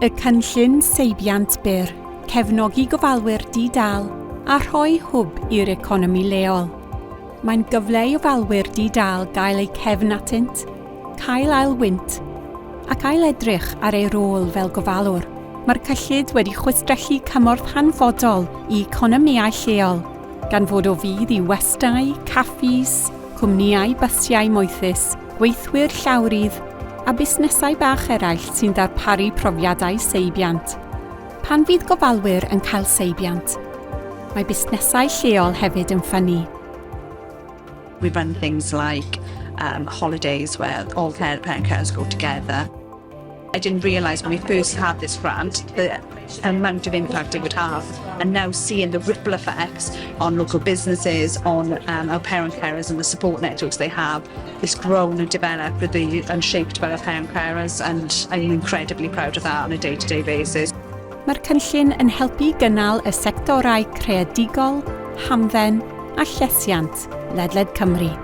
Y Cynllun Seibiant Byr, cefnogi gofalwyr di-dal a rhoi hwb i'r economi leol. Mae'n gyfle i ofalwyr di-dal gael eu cefn atynt, cael ailwynt ac ail edrych ar ei rôl fel gofalwr. Mae'r cyllid wedi chwistrellu cymorth hanfodol i economïau lleol, gan fod o fydd i westai, caffis, cwmnïau bysiau moethus, gweithwyr llawrydd a busnesau bach eraill sy'n darparu profiadau seibiant. Pan fydd gofalwyr yn cael seibiant, mae busnesau lleol hefyd yn ffynnu. We run things like holidays where all parent carers go together. I didn't realise when we first had this grant the amount of impact it would have, and now seeing the ripple effects on local businesses, on our parent carers and the support networks they have, it's grown and developed and shaped by our parent carers, and I'm incredibly proud of that on a day-to-day basis. Mae'r cynllun yn helpu gynnal y sectorau creadigol, hamdden a llesiant ledled Cymru.